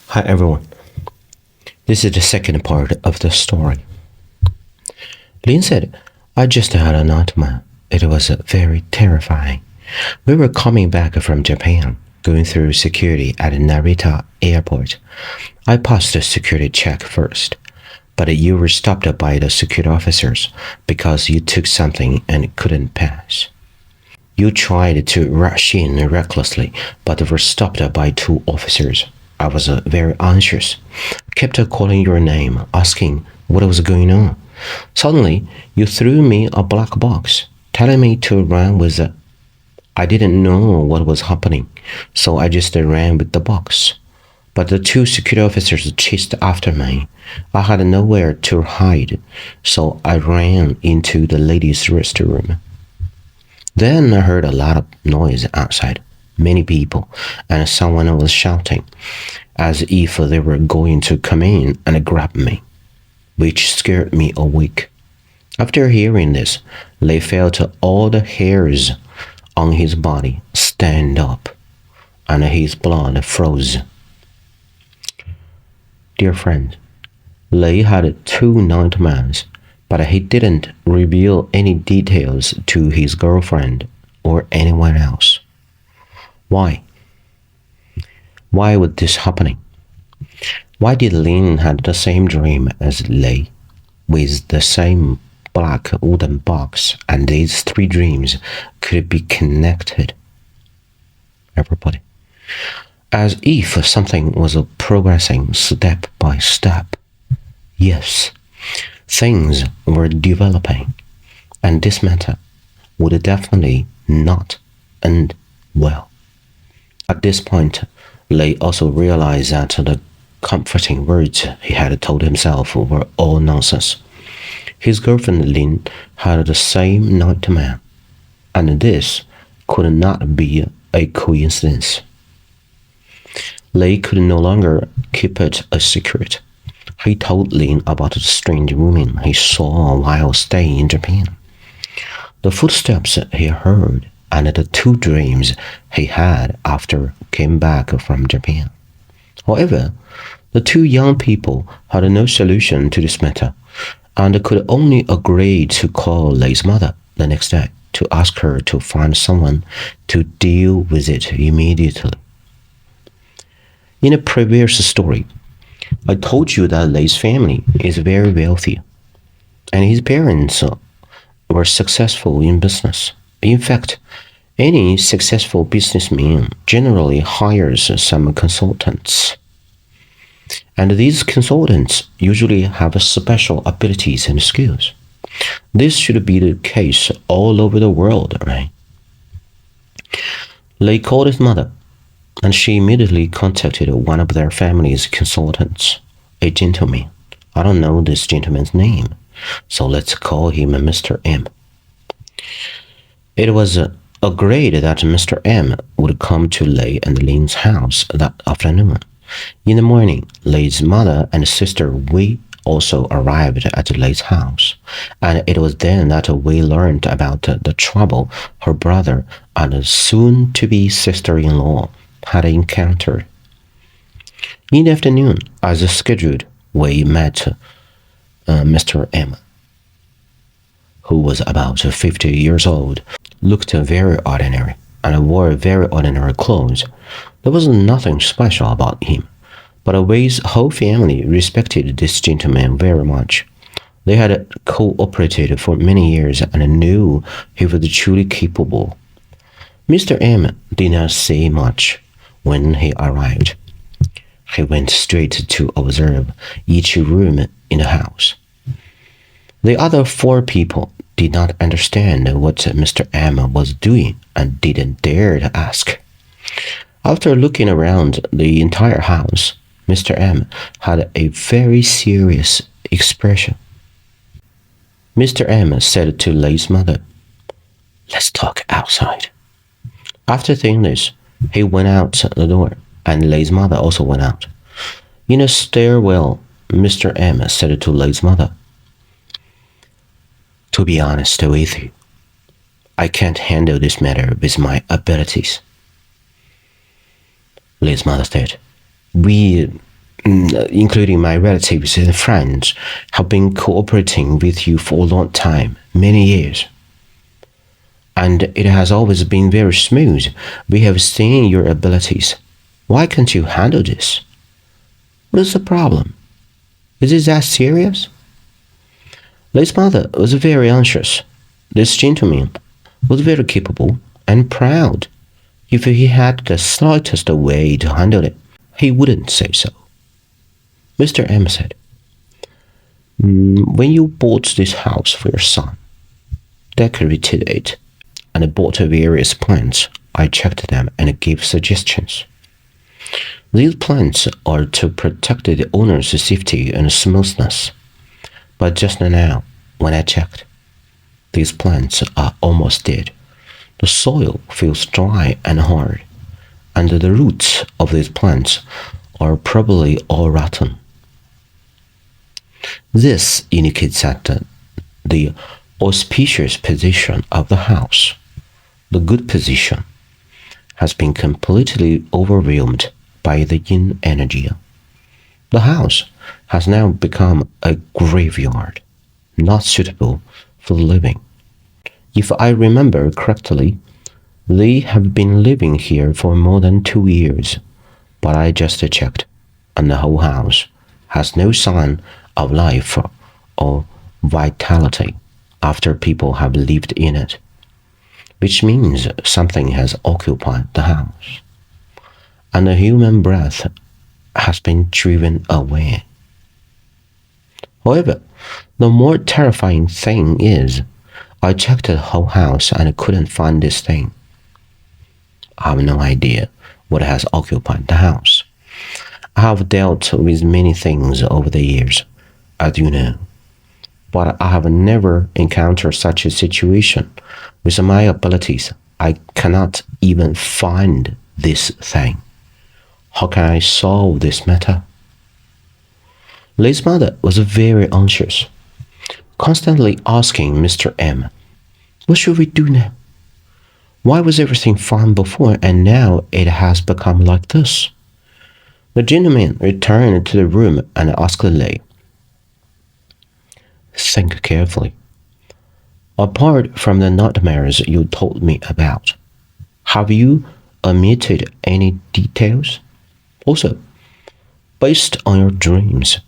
Hi everyone. This is the second part of the story. Lin said, I just had a nightmare. It was very terrifying. We were coming back from Japan, going through security at Narita Airport. I passed the security check first, but you were stopped by the security officers because you took something and couldn't pass. You tried to rush in recklessly, but were stopped by two officers. I was very anxious. Kept calling your name, asking what was going on. Suddenly, you threw me a black box, telling me to run with it. I didn't know what was happening, so I just ran with the box. But the two security officers chased after me. I had nowhere to hide, so I ran into the ladies' restroom. Then I heard a lot of noise outside. Many people, and someone was shouting, as if they were going to come in and grab me, which scared me awake. After hearing this, Lei felt all the hairs on his body stand up, and his blood froze. Dear friend, Lei had two nightmares, but he didn't reveal any details to his girlfriend or anyone else. Why? Why was this happening? Why did Lin have the same dream as Lei, with the same black wooden box, and these three dreams could be connected? Everybody. As if something was progressing step by step. Yes, things were developing, and this matter would definitely not end well. At this point, Lei also realized that the comforting words he had told himself were all nonsense. His girlfriend Lin had the same nightmare, and this could not be a coincidence. Lei could no longer keep it a secret. He told Lin about the strange woman he saw while staying in Japan, the footsteps he heard, and the two dreams he had after came back from Japan. However, the two young people had no solution to this matter, and could only agree to call Lei's mother the next day to ask her to find someone to deal with it immediately. In a previous story, I told you that Lei's family is very wealthy, and his parents were successful in business. In fact, any successful businessman generally hires some consultants. And these consultants usually have special abilities and skills. This should be the case all over the world, right? Lei called his mother, and she immediately contacted one of their family's consultants, a gentleman. I don't know this gentleman's name, so let's call him Mr. M. It was agreed that Mr. M would come to Lei and Lin's house that afternoon. In the morning, Lei's mother and sister Wei also arrived at Lei's house, and it was then that Wei learned about the trouble her brother and soon-to-be sister-in-law had encountered. In the afternoon, as scheduled, Wei met Mr. M, who was about 50 years old, looked very ordinary, and wore very ordinary clothes. There was nothing special about him, but Wei's whole family respected this gentleman very much. They had cooperated for many years and knew he was truly capable. Mr. M did not say much when he arrived. He went straight to observe each room in the house. The other four people did not understand what Mr. M was doing and didn't dare to ask. After looking around the entire house, Mr. M had a very serious expression. Mr. M said to Lei's mother, "Let's talk outside." After saying this, he went out the door, and Lei's mother also went out. In a stairwell, Mr. M said to Lei's mother, "To be honest with you, I can't handle this matter with my abilities." Lei's mother said, We, including my relatives and friends, have been cooperating with you for a long time, many years. And it has always been very smooth. We have seen your abilities. Why can't you handle this? What is the problem? Is it that serious? Lei's mother was very anxious. This gentleman was very capable and proud. If he had the slightest way to handle it, he wouldn't say so. Mr. M said, when you bought this house for your son, decorated it, and bought various plants, I checked them and gave suggestions. These plants are to protect the owner's safety and smoothness. But just now, when I checked, these plants are almost dead. The soil feels dry and hard, and the roots of these plants are probably all rotten. This indicates that the auspicious position of the house, the good position, has been completely overwhelmed by the yin energy. The house has now become a graveyard, not suitable for living. If I remember correctly, they have been living here for more than 2 years, but I just checked, and the whole house has no sign of life or vitality after people have lived in it, which means something has occupied the house, and the human breath has been driven away. However, the more terrifying thing is, I checked the whole house and couldn't find this thing. I have no idea what has occupied the house. I have dealt with many things over the years, as you know, but I have never encountered such a situation. With my abilities, I cannot even find this thing. How can I solve this matter? Lei's mother was very anxious, constantly asking Mr. M, what should we do now? Why was everything fine before and now it has become like this? The gentleman returned to the room and asked Lei, think carefully. Apart from the nightmares you told me about, have you omitted any details? Also, based on your dreams,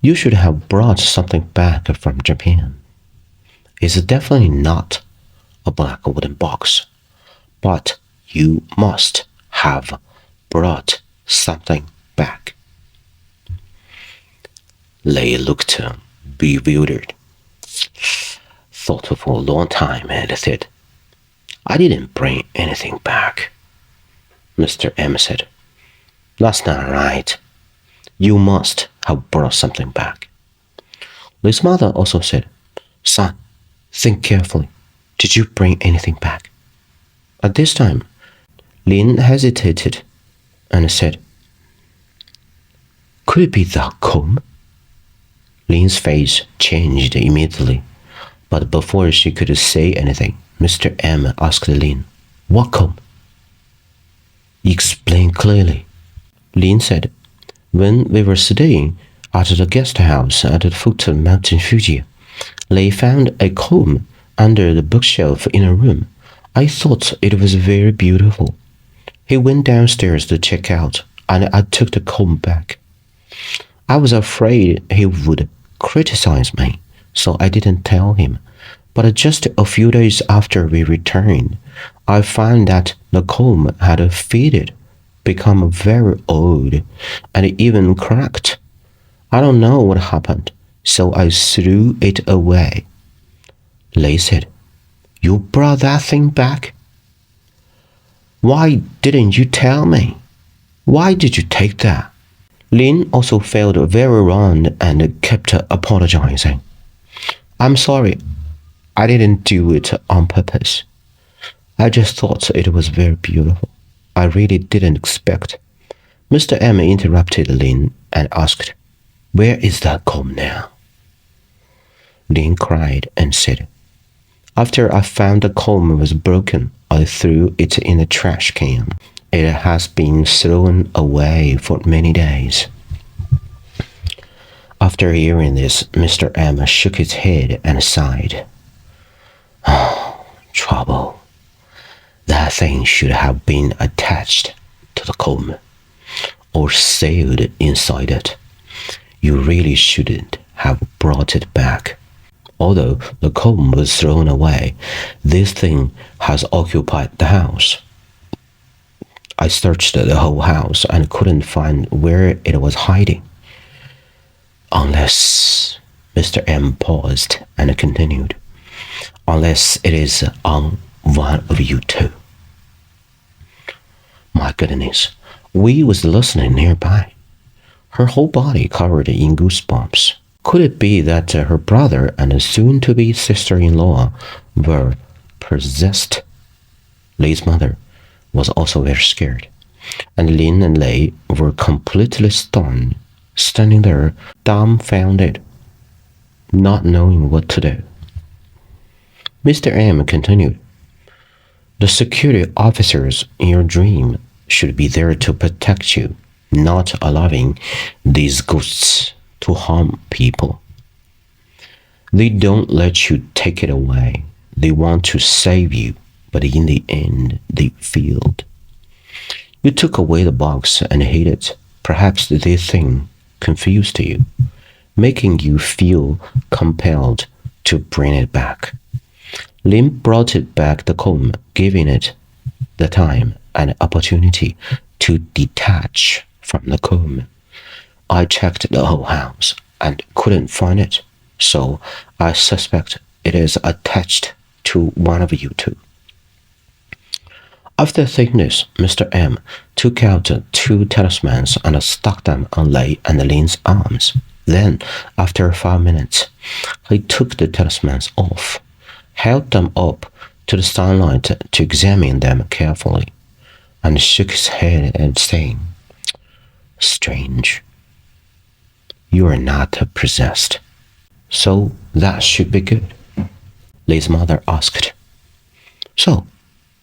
you should have brought something back from Japan. It's definitely not a black wooden box, but you must have brought something back. Lei looked bewildered, thought for a long time and said, I didn't bring anything back. Mr. M said, that's not right. You must have brought something back. Lei's mother also said, son, think carefully. Did you bring anything back? At this time, Lin hesitated and said, could it be the comb? Lin's face changed immediately, but before she could say anything, Mr. M asked Lin, what comb? Explain clearly. Lin said, when we were staying at the guest house at the foot of Mount Fuji, Lei found a comb under the bookshelf in a room. I thought it was very beautiful. He went downstairs to check out, and I took the comb back. I was afraid he would criticize me, so I didn't tell him. But just a few days after we returned, I found that the comb had faded, become very old, and even cracked. I don't know what happened, so I threw it away. Lei said, you brought that thing back? Why didn't you tell me? Why did you take that? Lin also felt very wrong and kept apologizing. I'm sorry, I didn't do it on purpose. I just thought it was very beautiful. I really didn't expect. Mr. M interrupted Lin and asked, where is that comb now? Lin cried and said, after I found the comb was broken, I threw it in a trash can. It has been thrown away for many days. After hearing this, Mr. M shook his head and sighed. Trouble. That thing should have been attached to the comb or sealed inside it. You really shouldn't have brought it back. Although the comb was thrown away, this thing has occupied the house. I searched the whole house and couldn't find where it was hiding. Unless, Mr. M paused and continued, unless it is on one of you two. My goodness, Wee was listening nearby, her whole body covered in goosebumps. Could it be that her brother and soon-to-be sister-in-law were possessed? Lei's mother was also very scared, and Lin and Lei were completely stunned, standing there dumbfounded, not knowing what to do. Mr. M continued, the security officers in your dream should be there to protect you, not allowing these ghosts to harm people. They don't let you take it away. They want to save you, but in the end, they failed. You took away the box and hid it. Perhaps this thing confused you, making you feel compelled to bring it back. Lin brought it back the comb, giving it the time and opportunity to detach from the comb. I checked the whole house and couldn't find it, so I suspect it is attached to one of you two. After saying this, Mr. M took out 2 talismans and stuck them on Lei and Lin's arms. Then, after 5 minutes, he took the talismans off, held them up to the sunlight to examine them carefully, and shook his head and saying, Strange. You are not possessed. So that should be good. Lei's mother asked. So,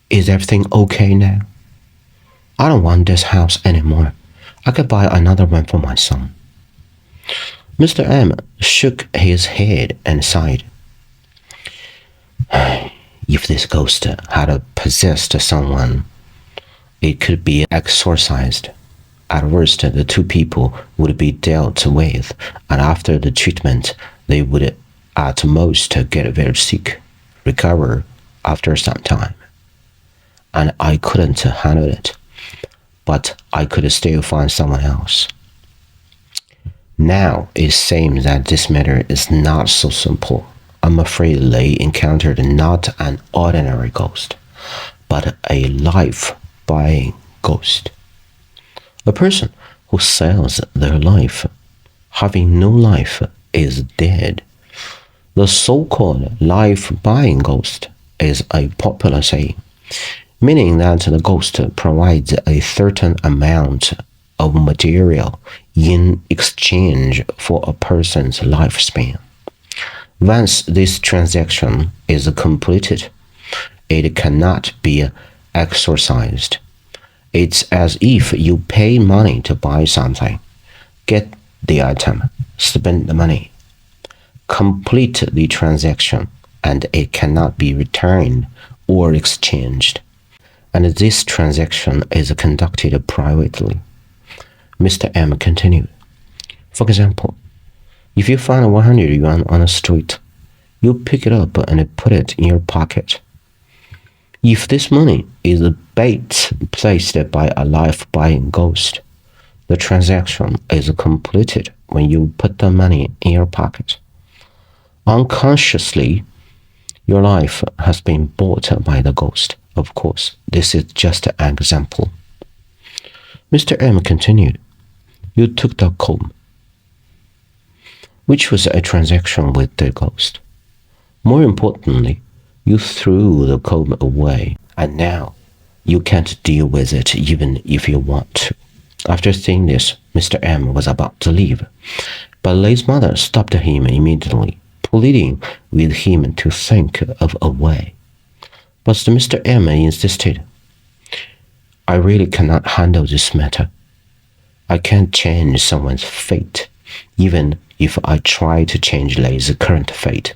is everything okay now? I don't want this house anymore. I could buy another one for my son. Mr. M shook his head and sighed. If this ghost had possessed someone, it could be exorcised. At worst, the 2 people would be dealt with, and after the treatment, they would at most get very sick, recover after some time. And I couldn't handle it, but I could still find someone else. Now it seems that this matter is not so simple. I'm afraid Lei encountered not an ordinary ghost, but a life-buying ghost. A person who sells their life, having no life, is dead. The so-called life-buying ghost is a popular saying, meaning that the ghost provides a certain amount of material in exchange for a person's lifespan. Once this transaction is completed, it cannot be exorcised. It's as if you pay money to buy something, get the item, spend the money, complete the transaction, and it cannot be returned or exchanged. And this transaction is conducted privately. Mr. M continued. For example, if you find 100 yuan on the street, you pick it up and put it in your pocket. If this money is a bait placed by a life-buying ghost, the transaction is completed when you put the money in your pocket. Unconsciously, your life has been bought by the ghost. Of course, this is just an example. Mr. M continued. You took the comb, which was a transaction with the ghost. More importantly, you threw the comb away, and now you can't deal with it even if you want to. After saying this, Mr. M was about to leave, but Lei's mother stopped him immediately, pleading with him to think of a way. But Mr. M insisted. I really cannot handle this matter. I can't change someone's fate, even if I try to change Lei's current fate.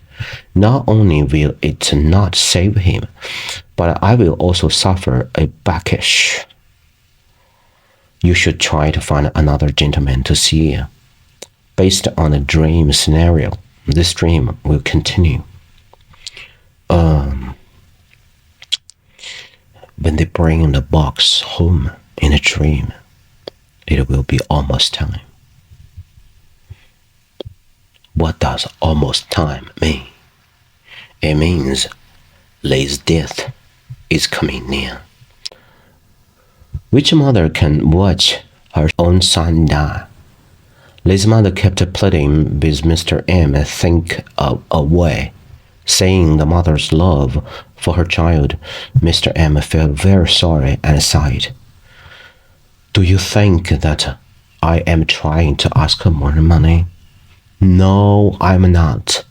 Not only will it not save him, but I will also suffer a backlash. You should try to find another gentleman to see. Based on a dream scenario, this dream will continue. When they bring the box home in a dream, it will be almost time. What does almost time mean? It means Lei's death is coming near. Which mother can watch her own son die? Lei's mother kept pleading with Mr. M to think of a way. Saying the mother's love for her child, Mr. M felt very sorry and sighed. Do you think that I am trying to ask her more money? No, I'm not.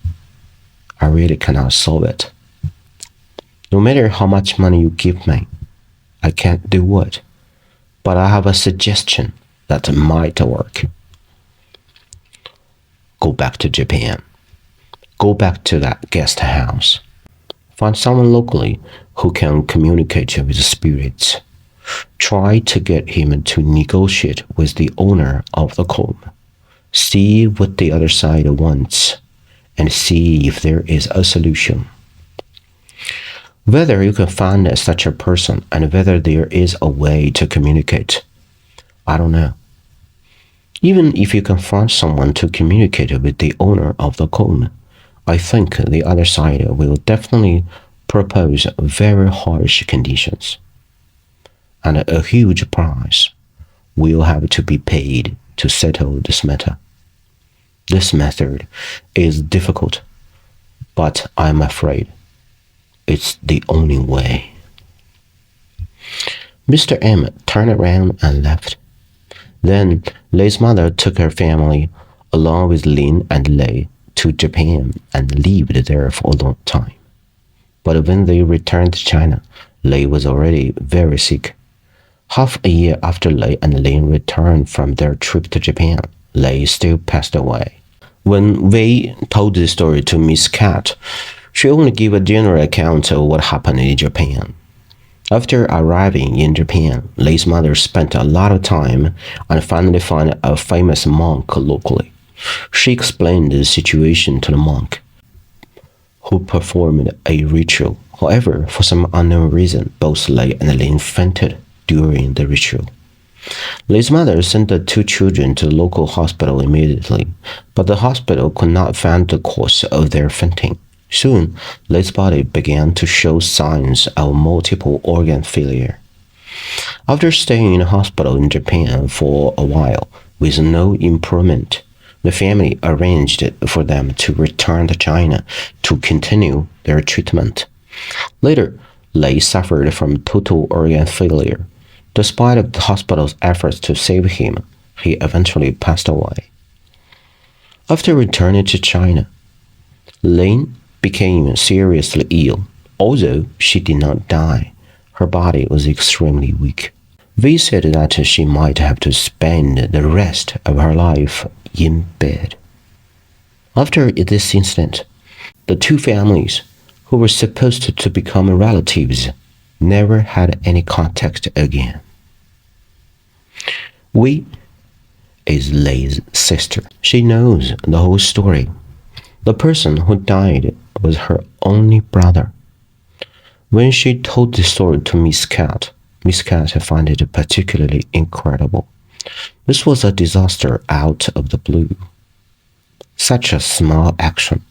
I really cannot solve it. No matter how much money you give me, I can't do it. But I have a suggestion that might work. Go back to Japan. Go back to that guest house. Find someone locally who can communicate with the spirits. Try to get him to negotiate with the owner of the comb. See what the other side wants and see if there is a solution. Whether you can find such a person and whether there is a way to communicate, I don't know. Even if you can find someone to communicate with the owner of the comb, I think the other side will definitely propose very harsh conditions. And a huge price will have to be paid to settle this matter. This method is difficult, but I'm afraid it's the only way. Mr. M turned around and left. Then Lei's mother took her family, along with Lin and Lei, to Japan and lived there for a long time. But when they returned to China, Lei was already very sick. Half a year after Lei and Lin returned from their trip to Japan, Lei still passed away. When Wei told the story to Miss Cat, she only gave a general account of what happened in Japan. After arriving in Japan, Lei's mother spent a lot of time and finally found a famous monk locally. She explained the situation to the monk, who performed a ritual. However, for some unknown reason, both Lei and Lin fainted during the ritual. Lei's mother sent the two children to the local hospital immediately, but the hospital could not find the cause of their fainting. Soon, Lei's body began to show signs of multiple organ failure. After staying in a hospital in Japan for a while with no improvement, the family arranged for them to return to China to continue their treatment. Later, Lei suffered from total organ failure. Despite the hospital's efforts to save him, he eventually passed away. After returning to China, Lin became seriously ill. Although she did not die, her body was extremely weak. Wei said that she might have to spend the rest of her life in bed. After this incident, the two families, who were supposed to become relatives, never had any contact again. Wei is Lei's sister. She knows the whole story. The person who died was her only brother. When she told the story to Miss Cat found it particularly incredible. This was a disaster out of the blue. Such a small action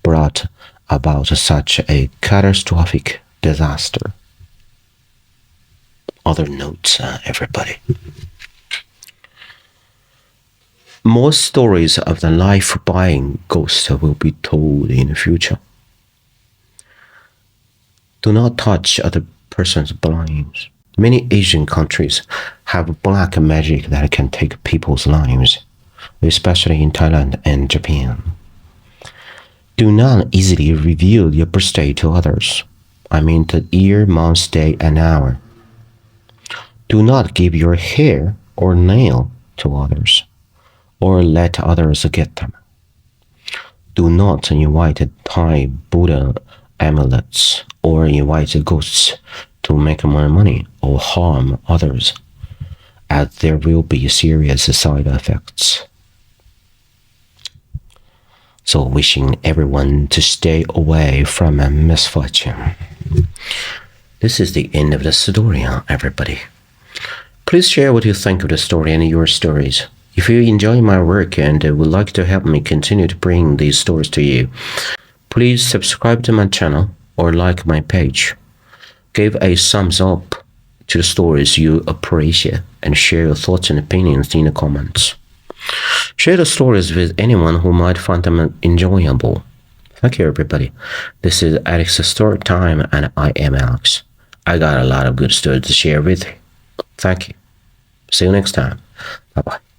brought about such a catastrophic disaster. Other notes, everybody. More stories of the life-buying ghost will be told in the future. Do not touch other person's belongings. Many Asian countries have black magic that can take people's lives, especially in Thailand and Japan. Do not easily reveal your birthday to others. I mean the year, month, day, and hour. Do not give your hair or nail to others, or let others get them. Do not invite Thai Buddha amulets or invite ghosts to make more money or harm others, as there will be serious side effects. So wishing everyone to stay away from a misfortune. This is the end of the story, everybody. Please share what you think of the story and your stories. If you enjoy my work and would like to help me continue to bring these stories to you, please subscribe to my channel or like my page. Give a thumbs up to the stories you appreciate and share your thoughts and opinions in the comments. Share the stories with anyone who might find them enjoyable. Thank you, everybody. This is Alex's Story Time, and I am Alex. I got a lot of good stories to share with you. Thank you. See you next time. Bye-bye.